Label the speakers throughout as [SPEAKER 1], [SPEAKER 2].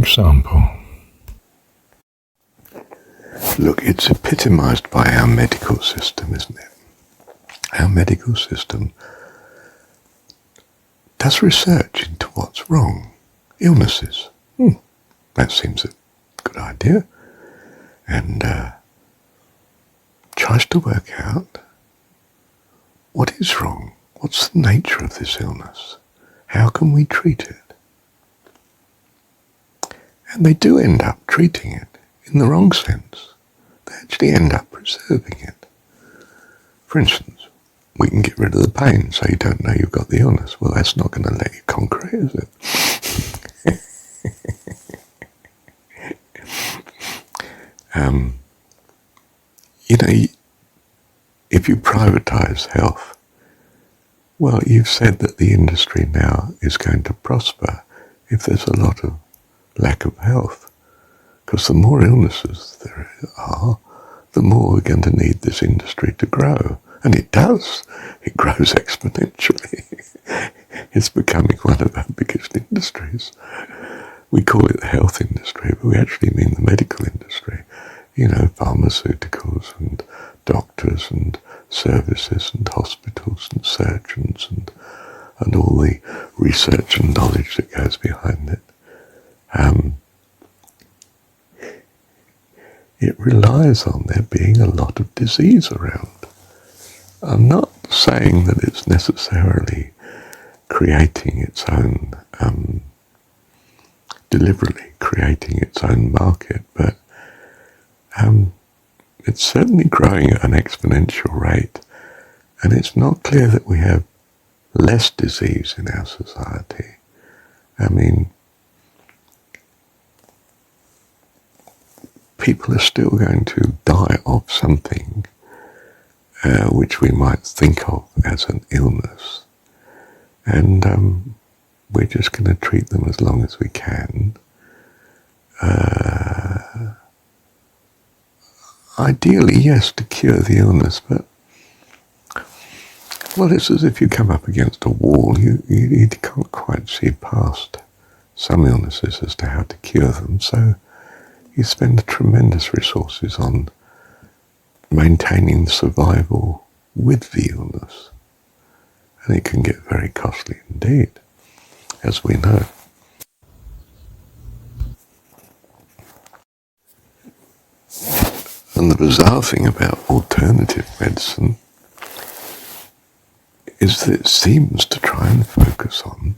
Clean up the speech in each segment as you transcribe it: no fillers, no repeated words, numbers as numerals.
[SPEAKER 1] example.
[SPEAKER 2] Look, it's epitomized by our medical system, isn't it? Our medical system does research into what's wrong. Illnesses. That seems a good idea. And tries to work out what is wrong. What's the nature of this illness? How can we treat it? And they do end up treating it in the wrong sense. They actually end up preserving it. For instance, we can get rid of the pain so you don't know you've got the illness. Well, that's not going to let you conquer it, is it? If you privatize health, well, you've said that the industry now is going to prosper if there's a lot of lack of health. Because the more illnesses there are, the more we're going to need this industry to grow. And it does. It grows exponentially. It's becoming one of our biggest industries. We call it the health industry, but we actually mean the medical industry. Pharmaceuticals and doctors and services and hospitals and surgeons and all the research and knowledge that goes behind it. It relies on there being a lot of disease around. I'm not saying that it's necessarily creating its own, deliberately creating its own market, but it's certainly growing at an exponential rate, and it's not clear that we have less disease in our society. People are still going to die of something which we might think of as an illness, and we're just going to treat them as long as we can. Ideally, yes, to cure the illness, but well, it's as if you come up against a wall. You can't quite see past some illnesses as to how to cure them, so you spend tremendous resources on maintaining survival with the illness, and it can get very costly indeed, as we know. And the bizarre thing about alternative medicine is that it seems to try and focus on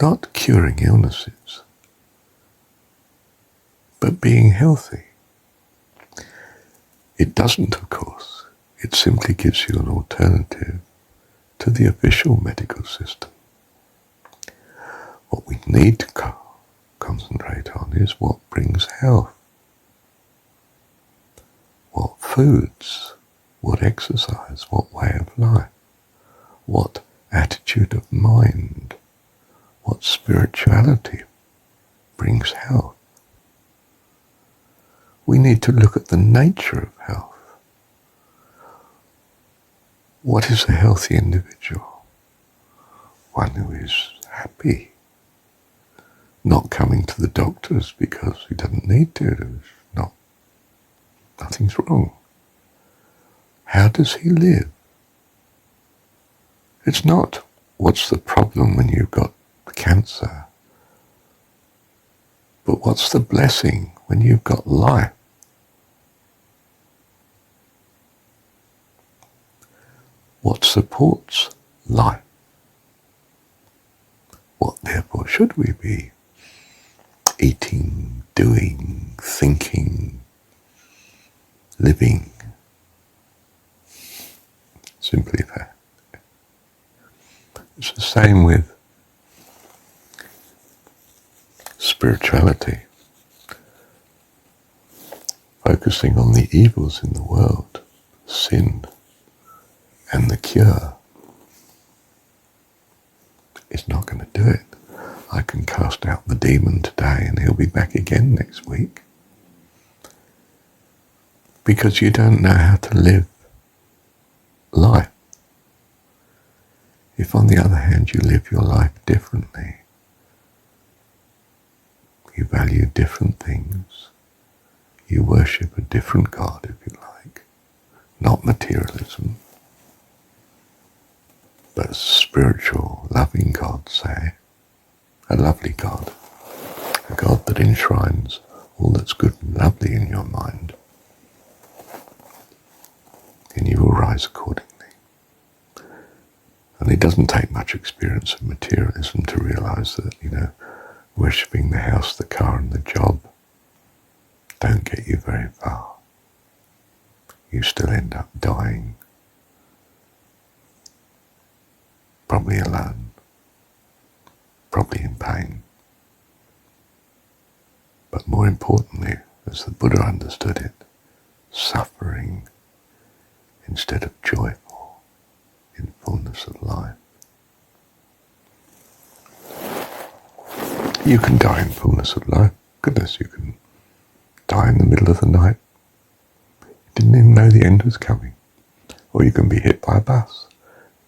[SPEAKER 2] not curing illnesses, but being healthy. It doesn't, of course. It simply gives you an alternative to the official medical system. What we need to concentrate on is what brings health. What foods, what exercise, what way of life, what attitude of mind, what spirituality brings health. We need to look at the nature of health. What is a healthy individual? One who is happy, not coming to the doctors because he doesn't need to. Nothing's wrong. How does he live? It's not what's the problem when you've got cancer, but what's the blessing when you've got life? What supports life? What therefore should we be eating, doing, thinking, living? Simply that. It's the same with spirituality. Focusing on the evils in the world, sin, and the cure is not going to do it. I can cast out the demon today and he'll be back again next week. Because you don't know how to live life. If on the other hand you live your life differently, You value different things. You worship a different God, if you like. Not materialism, but a spiritual, loving God, say. A lovely God. A God that enshrines all that's good and lovely in your mind. And you will rise accordingly. And it doesn't take much experience of materialism to realize that, worshipping the house, the car and the job don't get you very far. You still end up dying, probably alone, probably in pain. But more importantly, as the Buddha understood it, suffering instead of joyful in fullness of life. You can die in fullness of life. Goodness, you can die in the middle of the night. You didn't even know the end was coming. Or you can be hit by a bus.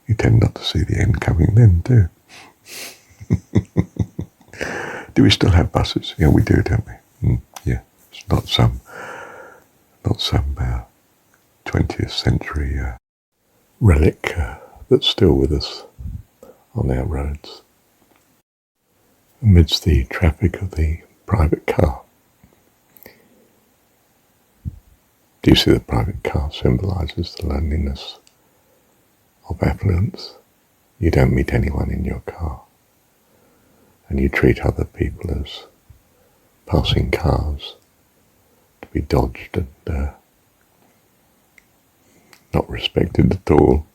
[SPEAKER 2] You tend not to see the end coming then, do you? Do we still have buses? Yeah, we do, don't we? Yeah, it's not some 20th century relic that's still with us on our roads. Amidst the traffic of the private car. Do you see the private car symbolises the loneliness of affluence? You don't meet anyone in your car, and you treat other people as passing cars to be dodged and not respected at all.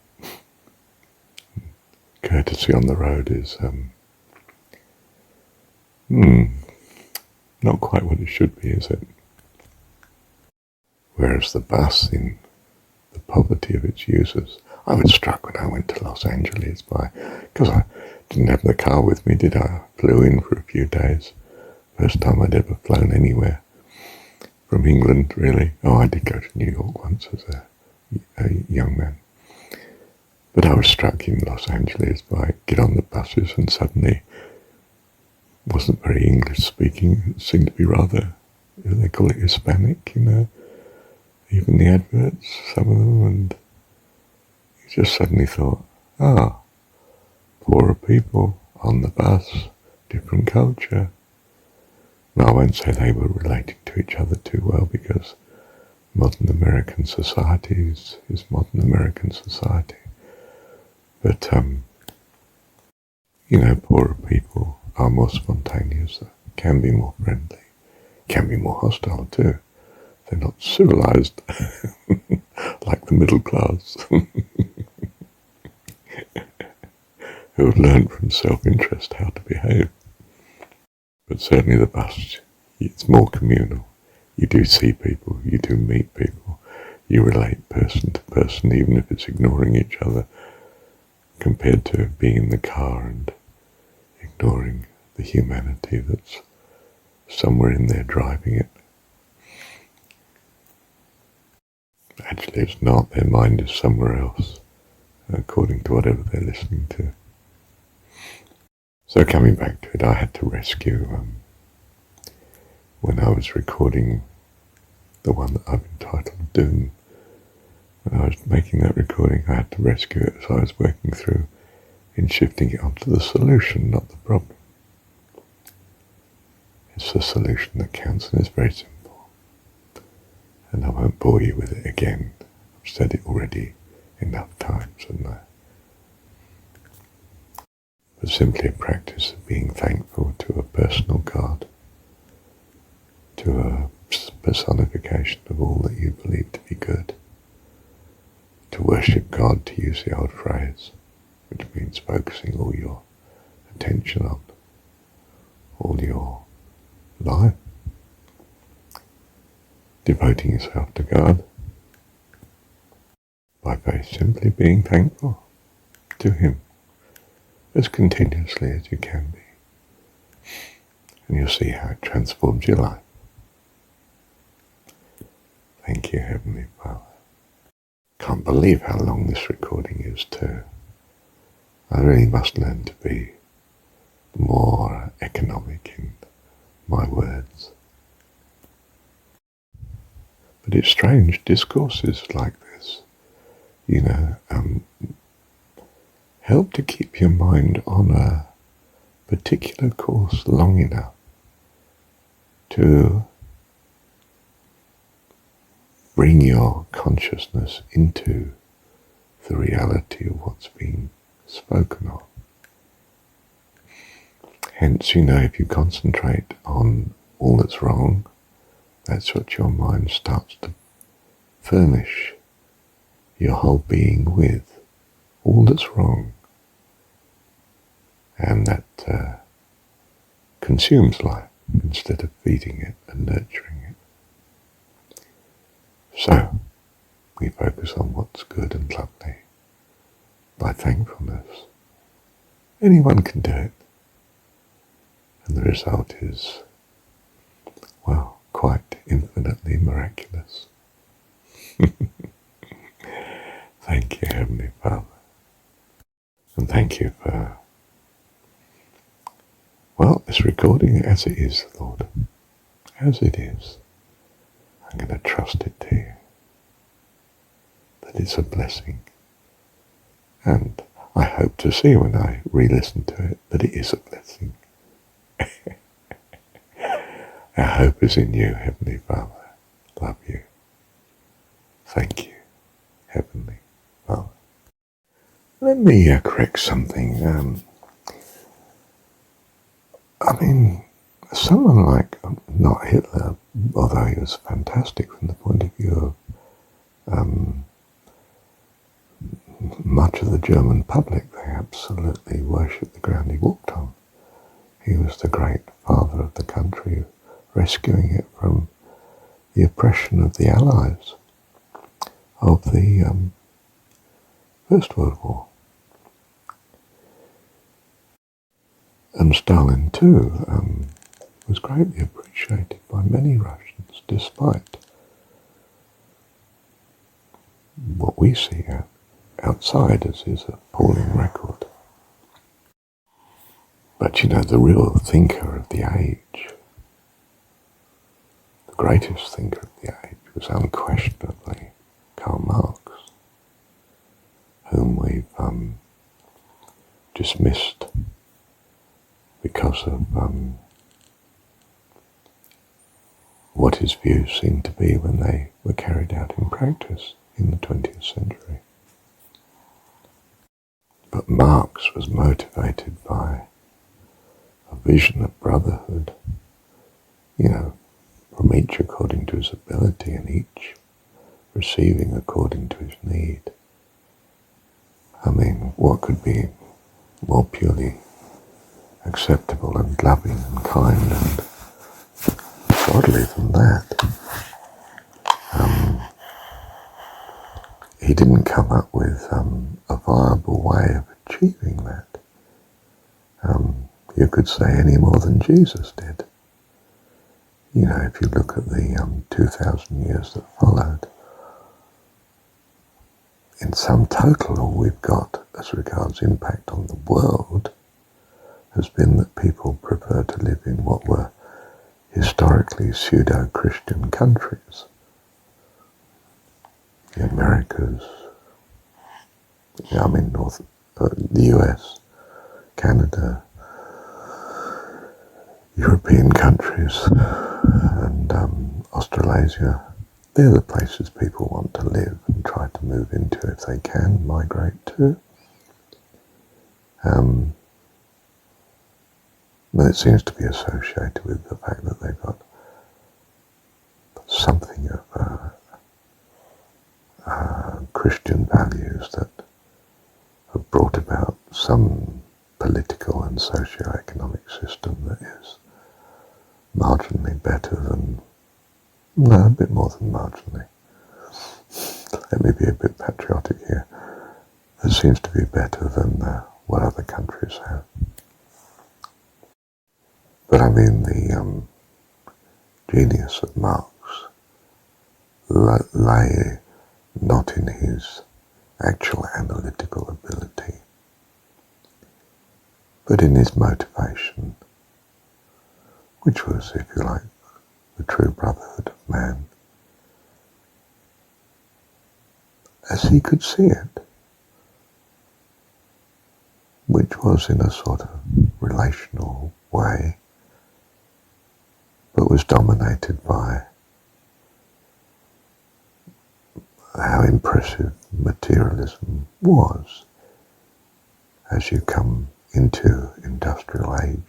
[SPEAKER 2] Courtesy on the road is not quite what it should be, is it? Whereas the bus, in the poverty of its users, I was struck when I went to Los Angeles because I didn't have the car with me, did I? I flew in for a few days. First time I'd ever flown anywhere from England, really. Oh, I did go to New York once as a young man. But I was struck in Los Angeles by get on the buses and suddenly wasn't very English speaking. It seemed to be rather, they call it Hispanic, even the adverts, some of them, and you just suddenly thought, poorer people on the bus, different culture. Now, I won't say they were relating to each other too well because modern American society is modern American society. But, poorer people are more spontaneous, can be more friendly, can be more hostile too. They're not civilized like the middle class who have learned from self-interest how to behave. But certainly the bus, it's more communal. You do see people, you do meet people, you relate person to person, even if it's ignoring each other, compared to being in the car and ignoring the humanity that's somewhere in there driving it. Actually, it's not. Their mind is somewhere else, according to whatever they're listening to. So coming back to it, I had to rescue, when I was recording the one that I've entitled Doom, when I was making that recording, I had to rescue it as I was working through in shifting it onto the solution, not the problem. It's the solution that counts, and it's very simple. And I won't bore you with it again. I've said it already enough times, haven't I? But simply a practice of being thankful to a personal God, to a personification of all that you believe to be good, to worship God, to use the old phrase, which means focusing all your attention on, all your life, devoting yourself to God by very simply being thankful to Him as continuously as you can be. And you'll see how it transforms your life. Thank you, Heavenly Father. Can't believe how long this recording is too. I really must learn to be more economic in my words. But it's strange, discourses like this, help to keep your mind on a particular course long enough to bring your consciousness into the reality of what's being spoken of. Hence, if you concentrate on all that's wrong, that's what your mind starts to furnish your whole being with, all that's wrong. And that consumes life instead of feeding it and nurturing it. So, we focus on what's good and lovely by thankfulness. Anyone can do it. And the result is, well, quite infinitely miraculous. Thank you, Heavenly Father. And thank you for, this recording as it is, Lord. As it is. I'm going to trust it to you. That it's a blessing. And I hope to see when I re-listen to it that it is a blessing. Our hope is in you, Heavenly Father. Love you. Thank you, Heavenly Father. Let me correct something. Someone like, not Hitler, although he was fantastic from the point of view of much of the German public, they absolutely worshipped the ground he walked on. He was the great father of the country, rescuing it from the oppression of the Allies of the First World War. And Stalin too was greatly appreciated by many Russians, despite what we see outside as his appalling record. But the real thinker of the age, the greatest thinker of the age, was unquestionably Karl Marx, whom we've dismissed because of what his views seemed to be when they were carried out in practice in the 20th century. But Marx was motivated by a vision of brotherhood, from each according to his ability and each receiving according to his need. What could be more purely acceptable and loving and kind and godly than that? He didn't come up with a viable way of achieving that. You could say any more than Jesus did. If you look at the 2,000 years that followed, in sum total, all we've got as regards impact on the world has been that people prefer to live in what were historically pseudo-Christian countries. The Americas, the US, Canada, European countries, and Australasia. They're the places people want to live and try to move into if they can, migrate to. But it seems to be associated with the fact that they've got something of Christian values that have brought about some political and socio-economic system that is marginally better than, a bit more than marginally. Let me be a bit patriotic here. That seems to be better than what other countries have. But the genius of Marx lay not in his actual analytical ability, but in his motivation, which was, if you like, the true brotherhood of man, as he could see it, which was in a sort of relational way, but was dominated by how impressive materialism was as you come into industrial age.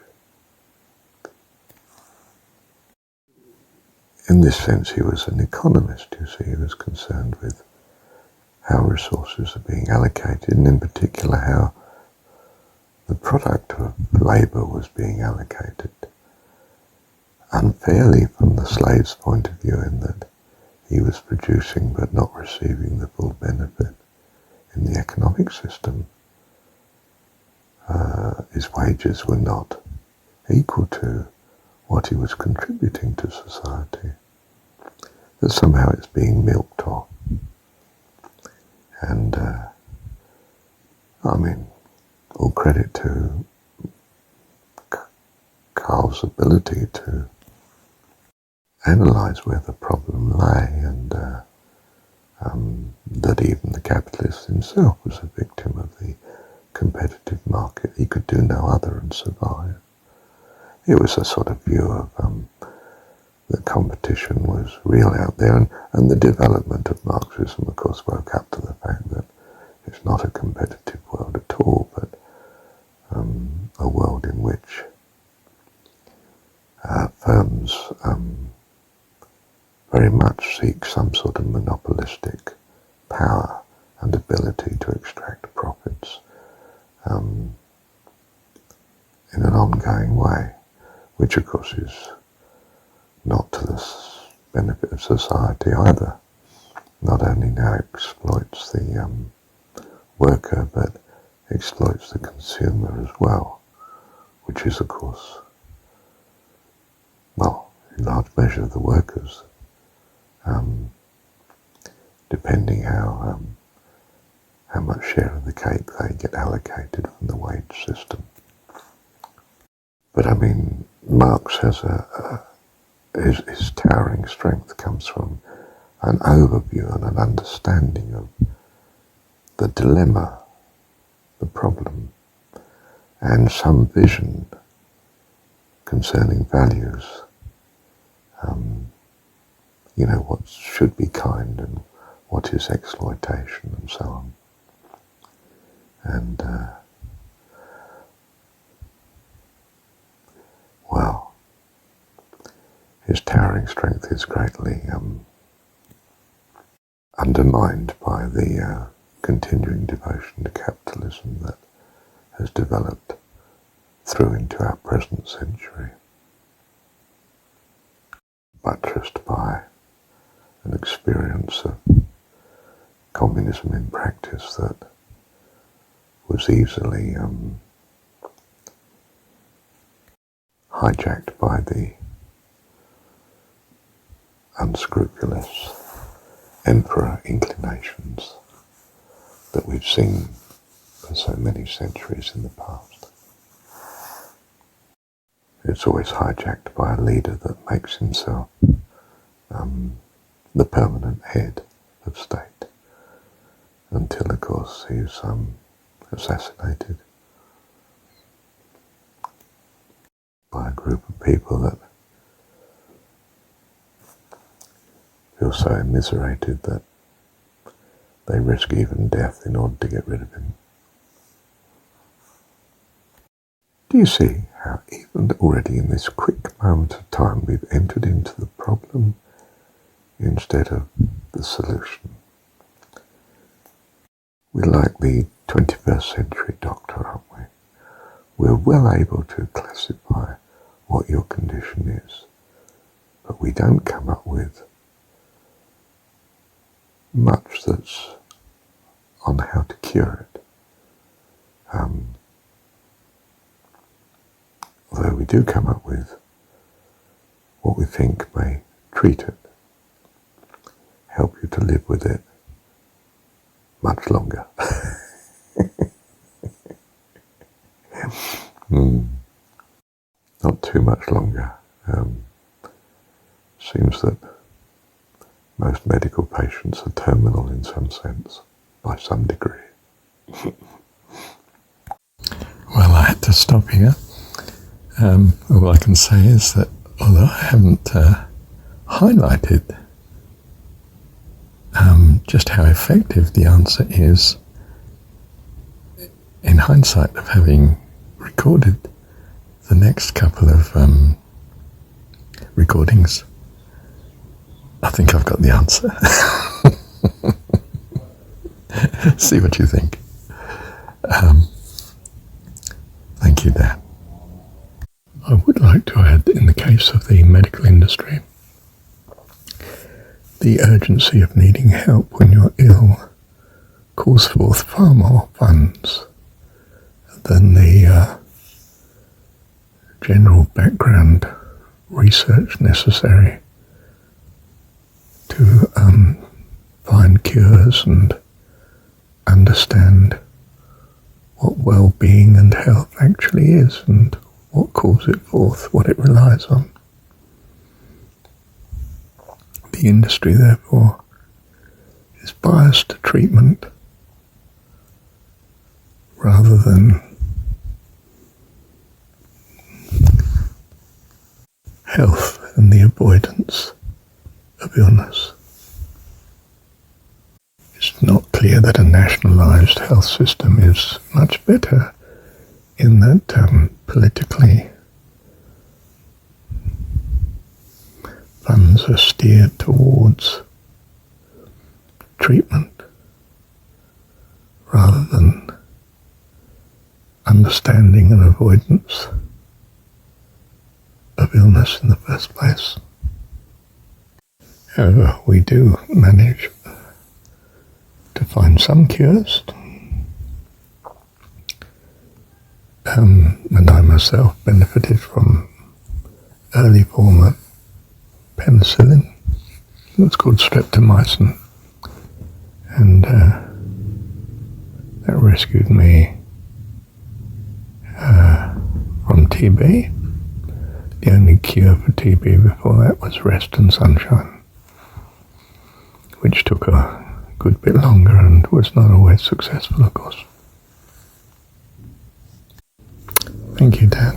[SPEAKER 2] In this sense, he was an economist, you see. He was concerned with how resources are being allocated, and in particular how the product of labour was being allocated unfairly from the slave's point of view, in that he was producing but not receiving the full benefit. In the economic system, his wages were not equal to what he was contributing to society, that somehow it's being milked off. And all credit to Carl's ability to analyse where the problem lay, and that even the capitalist himself was a victim of the competitive market. He could do no other and survive. It was a sort of view of that competition was real out there, and the development of Marxism, of course, woke up to the fact that it's not a competitive world at all, but a world in which firms very much seek some sort of monopolistic power and ability to extract profits in an ongoing way, which of course is not to the benefit of society either. Not only now exploits the worker, but exploits the consumer as well, which is of course, well, in large measure the workers, depending how much share of the cake they get allocated from the wage system. But Marx has his towering strength comes from an overview and an understanding of the dilemma, the problem, and some vision concerning values, what should be kind and what is exploitation and so on. And, well, his towering strength is greatly undermined by the continuing devotion to capitalism that has developed through into our present century, buttressed by an experience of communism in practice that was easily hijacked by the unscrupulous emperor inclinations that we've seen for so many centuries in the past. It's always hijacked by a leader that makes himself the permanent head of state, until of course he's assassinated by a group of people that feel so immiserated that they risk even death in order to get rid of him. Do you see how even already in this quick moment of time we've entered into the problem instead of the solution? We're like the 21st century doctor, aren't we? We're well able to classify what your condition is, but we don't come up with much that's on how to cure it. Although we do come up with what we think may treat it, help you to live with it much longer. Not too much longer. Seems that most medical patients are terminal in some sense, by some degree.
[SPEAKER 1] Well, I had to stop here. All I can say is that although I haven't highlighted just how effective the answer is, in hindsight of having recorded the next couple of recordings, I think I've got the answer. See what you think. Thank you, Dan. I would like to add that in the case of the medical industry, the urgency of needing help when you're ill calls forth far more funds than the general background research necessary to find cures and understand what well-being and health actually is and what calls it forth, what it relies on. The industry, therefore, is biased to treatment rather than health and the avoidance of illness. It's not clear that a nationalised health system is much better in that politically funds are steered towards treatment rather than understanding and avoidance of illness in the first place. However, we do manage to find some cures, and I myself benefited from early form of penicillin. It's called streptomycin, and that rescued me from TB. The only cure for TB before that was rest and sunshine, which took a good bit longer and was not always successful, of course. Thank you, Dan.